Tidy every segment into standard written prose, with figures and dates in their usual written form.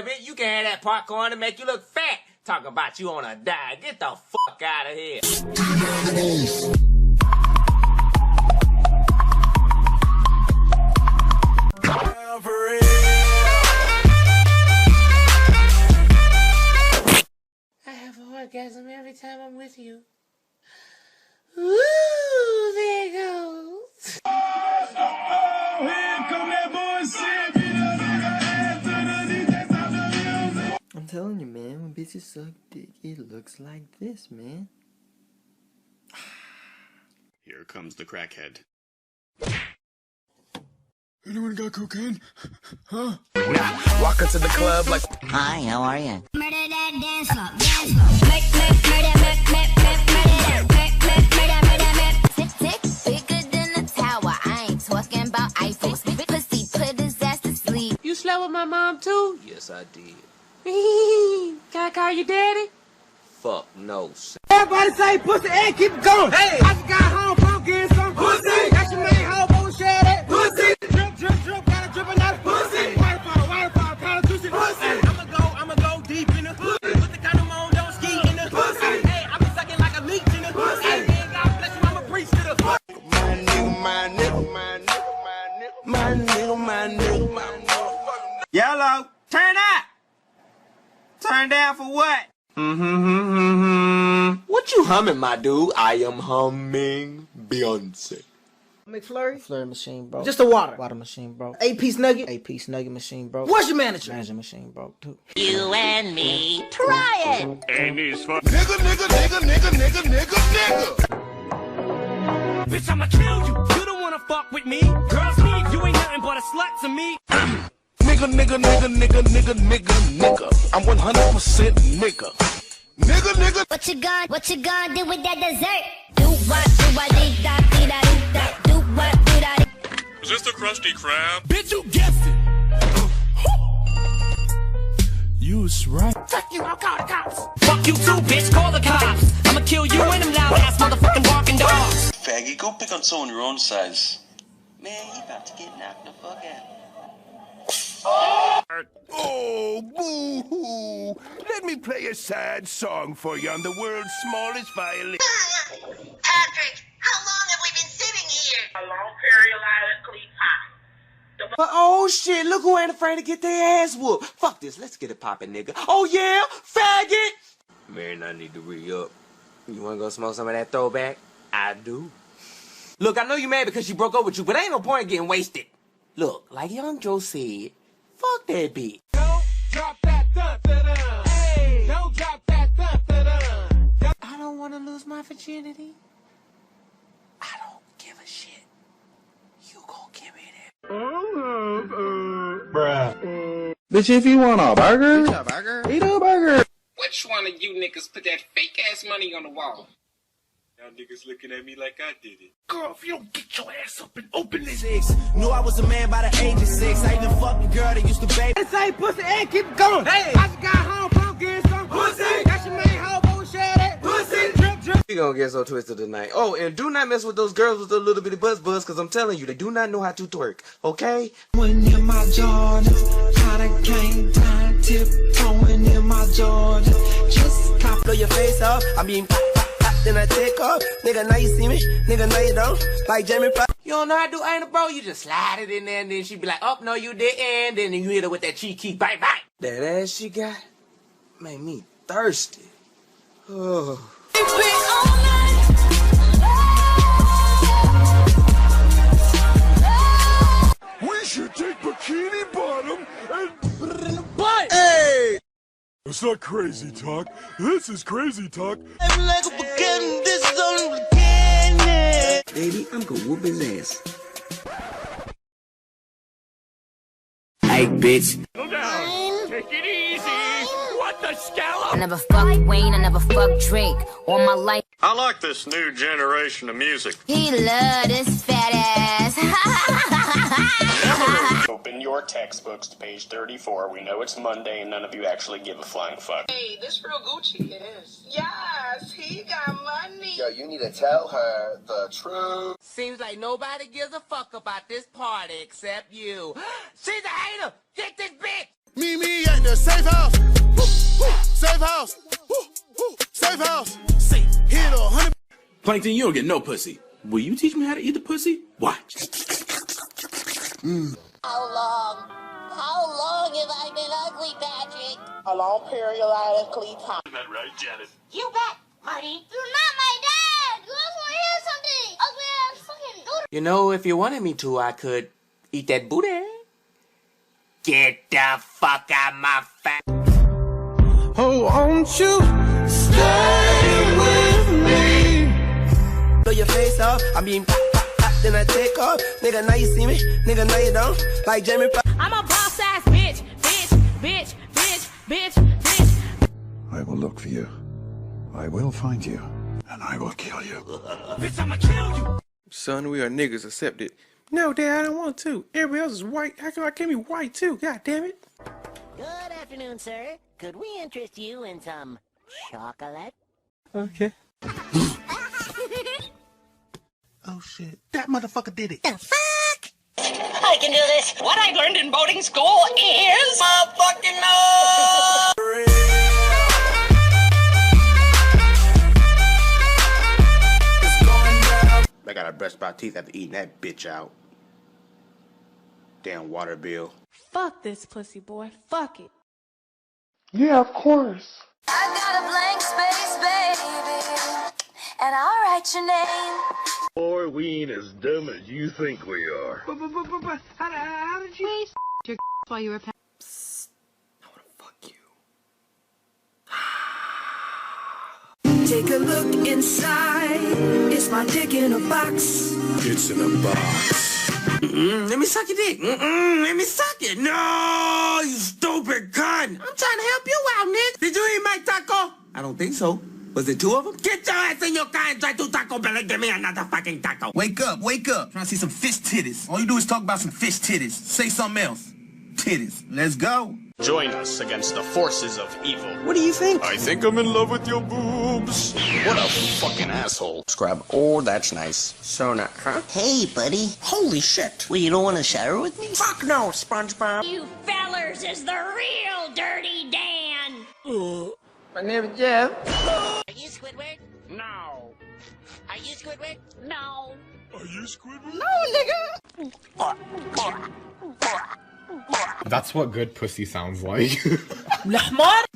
enjoyment. You can have that popcorn to make you look fat. Talk about you on a diet. Get the fuck out of here. I have an orgasm every time I'm with you. Ooh, there it goes. I'm telling you, man, when bitches suck dick, it looks like this, man. Here comes the crackhead. Anyone got cocaine? Huh? Nah, walk into the club like, hi, how are you? Murder that dance floor, dance floor. Tick, bigger than a tower. I ain't talking about Eiffel. Pussy put his ass to sleep. You slept with my mom too? Yes, I did. Can I call you daddy? Fuck no, son. Everybody say pussy and keep it going. Hey, I just got home from getting some pussy. That's your main hoe, share that pussy. Drip, drip, drip, gotta drip another pussy. Waterfall, kinda juicy pussy. I'ma go deep in the pussy. Put the condom on, don't ski in the pussy. Hey, I be sucking like a leech in the pussy. Hey, man, God bless you, I'ma preach to the pussy. My nigga. Yellow, turn up. Turn down for what? What you humming, my dude? I am humming Beyonce. McFlurry? Flurry machine broke. Just a water. Water machine broke. 8-piece nugget? 8-piece nugget machine broke. What's your manager? Manager machine broke too. You and me, try it. Amy's fuck. Nigga. bitch, I'ma kill you. You don't wanna fuck with me. Girls need you ain't nothing but a slut to me. Nigga. I'm 100% nigga. Nigga. What you gonna do with that dessert? Do what dee da dee da dee da. Do what dee da dee. Is this the Krusty Krab? Bitch, you guessed it. You was right. Fuck you, I'll call the cops. Fuck you too, bitch, call the cops. I'ma kill you and them loud ass motherfucking barking dogs. Faggy, go pick on someone your own size. Man, you about to get knocked the fuck out. Oh, boo-hoo. Let me play a sad song for you on the world's smallest violin. Patrick, how long have we been sitting here? A long periodically time. Oh shit, look who ain't afraid to get their ass whooped. Fuck this, let's get it poppin', nigga. Oh yeah, faggot! Man, I need to re-up. You wanna go smoke some of that throwback? I do. Look, I know you mad because she broke up with you, but ain't no point in getting wasted. Look, like Young Joe said, fuck that bitch. Don't drop that dun-dun-dun. Hey, don't drop that dun-dun-dun. I don't wanna lose my virginity. I don't give a shit. You gon' give me that. Bitch, if you want a burger, eat a burger. Which one of you niggas put that fake ass money on the wall? Y'all niggas looking at me like I did it. Girl, if you don't get your ass up and open this eggs. Knew I was a man by the age of 6. I even fucked a girl that used to baby. Say pussy and keep it going. Hey, I just got home from getting some pussy. That's your main hoe, share that pussy. Drip, drip. We gonna get so twisted tonight. Oh, and do not mess with those girls with a little bitty buzz, cause I'm telling you, they do not know how to twerk, okay? When in my Jordan, kinda came down, tiptoeing in my Jordan. Just cop. Blow your face off, I mean, then I take off. Nigga, now you see me, nigga, now you don't. Like Jamie Foxx. You don't know how to do ain't it, bro? You just slide it in there and then she be like, oh, no, you didn't. Then you hit her with that cheeky bite. That ass she got made me thirsty. Oh. We should take Bikini Bottom and put it in the butt. Hey! It's not crazy talk. This is crazy talk. I'm like a beginning, this is only beginning. Baby, I'm gonna whoop his ass. Hey, bitch. Go down. Take it easy. What the scallop? I never fucked Wayne, I never fucked Drake. All my life. I like this new generation of music. He love this fat ass. Open your textbooks to page 34. We know it's Monday and none of you actually give a flying fuck. Hey, this real Gucci. Yes, he got money. Yo, you need to tell her the truth. Seems like nobody gives a fuck about this party except you. She's a hater. Get this bitch. Meet me at there. Safe house. Woo, woo. Safe house. Woo, woo. Safe house. Say, hit 100. Plankton, you don't get no pussy. Will you teach me how to eat the pussy? Watch. How long have I been ugly, Patrick? A long periodically time. Isn't that right, Janet? You bet, Marty. You're not my dad. You also want to hear something. Ugly ass fucking dude. You know, if you wanted me to, I could eat that booty. Get the fuck out my face. Oh, won't you stay with me? Blow your face off. I mean, then I take off. Nigga, now you see me. Nigga, now you don't. Like Jamie. I'm a boss ass bitch, bitch, bitch, bitch, bitch, bitch. I will look for you. I will find you. And I will kill you. Bitch, I'ma kill you. Son, we are niggas, accept it. No, Dad, I don't want to. Everybody else is white. How come I can't be white too? God damn it. Good afternoon, sir. Could we interest you in some chocolate? Okay. Oh shit. That motherfucker did it. The fuck? I can do this. What I learned in boarding school is motherfucking no. I gotta brush my teeth after eating that bitch out. Damn water bill. Fuck this pussy, boy. Fuck it. Yeah, of course. I got a blank space, baby, and I'll write your name. Boy, we ain't as dumb as you think we are. How did you your while you were Psst. I wanna fuck you. Take a look inside. It's my dick in a box. It's in a box. Let me suck your dick. Let me suck it. No, you stupid cunt. I'm trying to help you out, Nick. Did you eat my taco? I don't think so. Was it 2 of them? Get your ass in your car and try to Taco Bell and give me another fucking taco. Wake up, wake up. Trying to see some fish titties. All you do is talk about some fish titties. Say something else. Titties. Let's go. Join us against the forces of evil. What do you think? I think I'm in love with your boobs. What a fucking asshole. Scrub. Oh, that's nice. So not, huh? Hey, buddy. Holy shit. Well, you don't want to shower with me? Fuck no, SpongeBob. You fellers is the real Dirty Dan. My name is Jeff. Are you Squidward? No. Are you Squidward? No. Are you Squidward? No, nigga. That's what good pussy sounds like.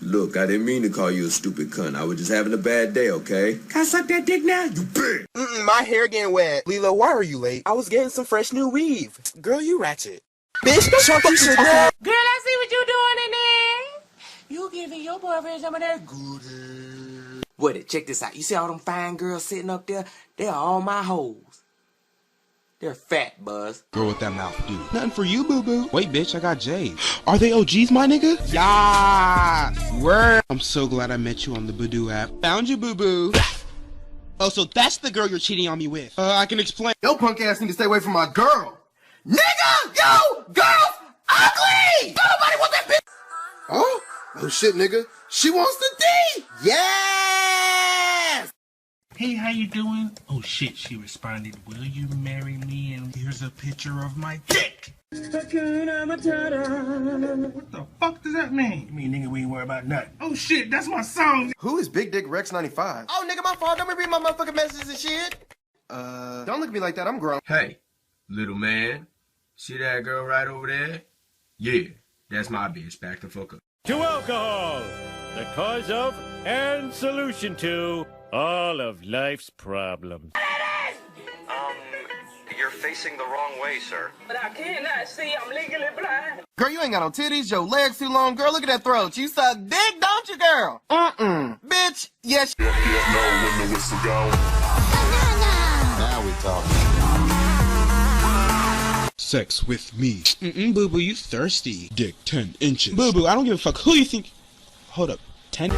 Look, I didn't mean to call you a stupid cunt. I was just having a bad day, okay? Can I suck that dick now? You bitch. My hair getting wet. Lilo, why are you late? I was getting some fresh new weave. Girl, you ratchet. Bitch, don't fuck you shit now. Girl, I see what you doing in there. You giving your boyfriend some of that good. What? Check this out. You see all them fine girls sitting up there? They're all my hoes. They're fat, Buzz. Girl with that mouth, dude. Nothing for you, boo-boo. Wait, bitch, I got Jade. Are they OGs, my nigga? Yeah. Word. I'm so glad I met you on the Badoo app. Found you, boo-boo. Oh, so that's the girl you're cheating on me with. I can explain. Yo, punk ass need to stay away from my girl. Nigga! Yo! Girl! Ugly! Nobody wants that bitch! Oh? Oh shit, nigga. She wants the D! Yes! Hey, how you doing? Oh shit, she responded, will you marry me? And here's a picture of my dick! What the fuck does that mean? You mean, nigga, we ain't worry about nothing. Oh shit, that's my song! Who is Big Dick Rex 95? Oh, nigga, my fault. Don't be reading my motherfucking messages and shit. Don't look at me like that. I'm grown. Hey, little man. See that girl right over there? Yeah, that's my bitch. Back the fuck up. To alcohol, the cause of and solution to all of life's problems. You're facing the wrong way, sir. But I cannot see. I'm legally blind. Girl, you ain't got no titties. Your legs too long. Girl, look at that throat. You suck dick, don't you, girl? Bitch, yes. No, when the whistle go. Now we talking. Sex with me. Boo-boo, you thirsty. Dick 10 inches. Boo-boo, I don't give a fuck who you think. Hold up. 10?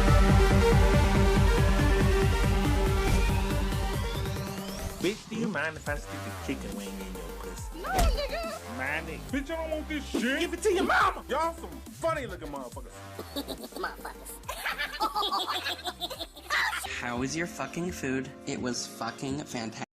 Bitch, do you mind if I stick a chicken wing in your pussy? No, nigga. Mind it. Bitch, I don't want this shit. Give it to your mama. Y'all some funny looking motherfuckers. How was your fucking food? It was fucking fantastic.